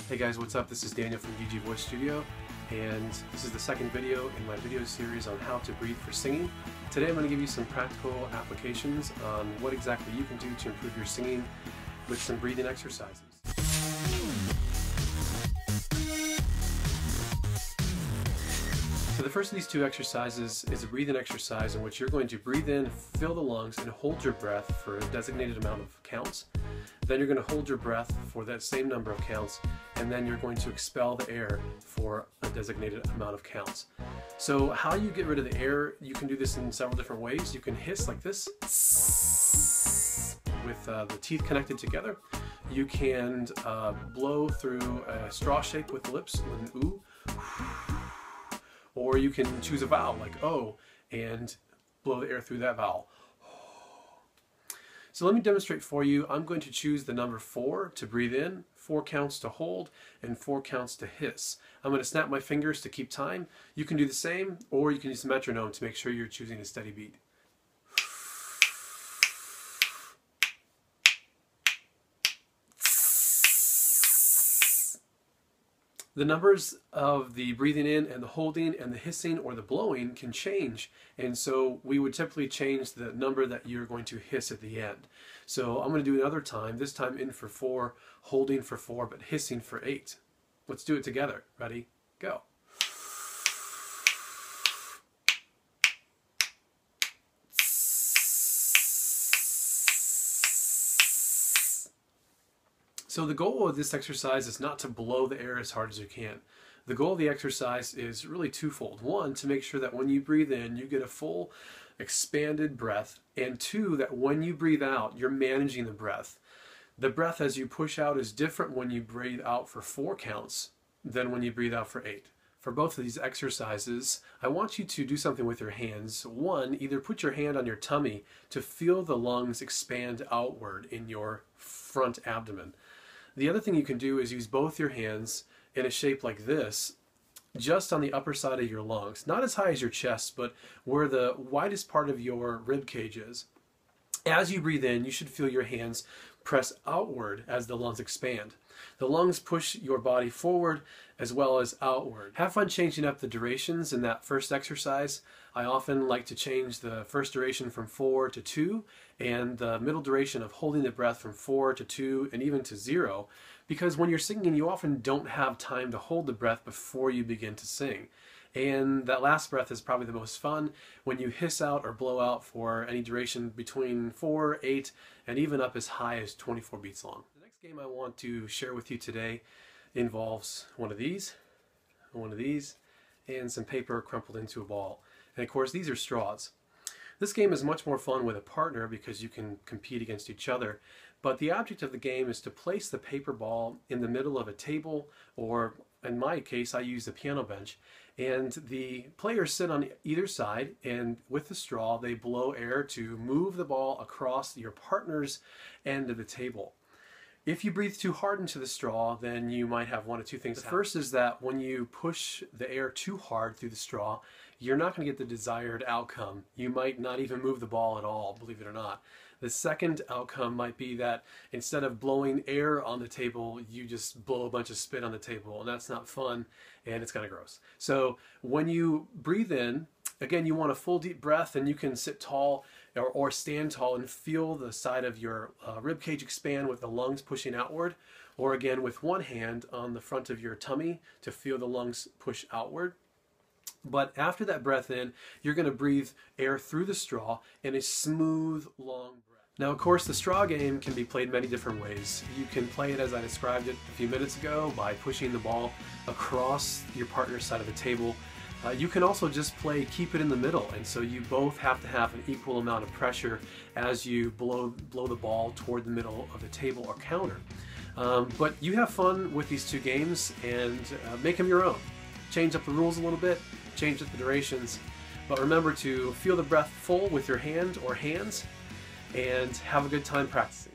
Hey guys, what's up? This is Daniel from DG Voice Studio, and this is the second video in my video series on how to breathe for singing. Today I'm going to give you some practical applications on what exactly you can do to improve your singing with some breathing exercises. So the first of these two exercises is a breathing exercise in which you're going to breathe in, fill the lungs, and hold your breath for a designated amount of counts. Then you're going to hold your breath for that same number of counts, and then you're going to expel the air for a designated amount of counts. So how you get rid of the air, you can do this in several different ways. You can hiss like this with the teeth connected together. You can blow through a straw shape with the lips with an ooh. Or you can choose a vowel like O and blow the air through that vowel. So let me demonstrate for you. I'm going to choose the number 4 to breathe in, 4 counts to hold, and 4 counts to hiss. I'm going to snap my fingers to keep time. You can do the same, or you can use the metronome to make sure you're choosing a steady beat. The numbers of the breathing in and the holding and the hissing or the blowing can change, and so we would typically change the number that you're going to hiss at the end. So I'm going to do another time, this time in for 4, holding for 4, but hissing for 8. Let's do it together. Ready? Go. So the goal of this exercise is not to blow the air as hard as you can. The goal of the exercise is really twofold. 1, to make sure that when you breathe in, you get a full expanded breath, and 2, that when you breathe out, you're managing the breath. The breath as you push out is different when you breathe out for 4 counts than when you breathe out for 8. For both of these exercises, I want you to do something with your hands. 1, either put your hand on your tummy to feel the lungs expand outward in your front abdomen. The other thing you can do is use both your hands in a shape like this, just on the upper side of your lungs. Not as high as your chest, but where the widest part of your rib cage is. As you breathe in, you should feel your hands press outward as the lungs expand. The lungs push your body forward as well as outward. Have fun changing up the durations in that first exercise. I often like to change the first duration from 4 to 2 and the middle duration of holding the breath from 4 to 2 and even to 0, because when you're singing you often don't have time to hold the breath before you begin to sing. And that last breath is probably the most fun when you hiss out or blow out for any duration between 4, 8, and even up as high as 24 beats long. The next game I want to share with you today involves one of these, and some paper crumpled into a ball. And of course these are straws. This game is much more fun with a partner because you can compete against each other, but the object of the game is to place the paper ball in the middle of a table, or in my case I use the piano bench, and the players sit on either side, and with the straw they blow air to move the ball across your partner's end of the table. If you breathe too hard into the straw, then you might have one of two things happen. The first is that when you push the air too hard through the straw, you're not going to get the desired outcome. You might not even move the ball at all, believe it or not. The second outcome might be that instead of blowing air on the table, you just blow a bunch of spit on the table, and that's not fun, and it's kind of gross. So when you breathe in, again, you want a full deep breath, and you can sit tall or stand tall and feel the side of your rib cage expand with the lungs pushing outward, or again with one hand on the front of your tummy to feel the lungs push outward. But after that breath in, you're going to breathe air through the straw in a smooth, long breath. Now, of course, the straw game can be played many different ways. You can play it as I described it a few minutes ago by pushing the ball across your partner's side of the table. You can also just play keep it in the middle, and so you both have to have an equal amount of pressure as you blow the ball toward the middle of the table or counter. But you have fun with these two games and make them your own. Change up the rules a little bit, change up the durations, but remember to feel the breath full with your hand or hands and have a good time practicing.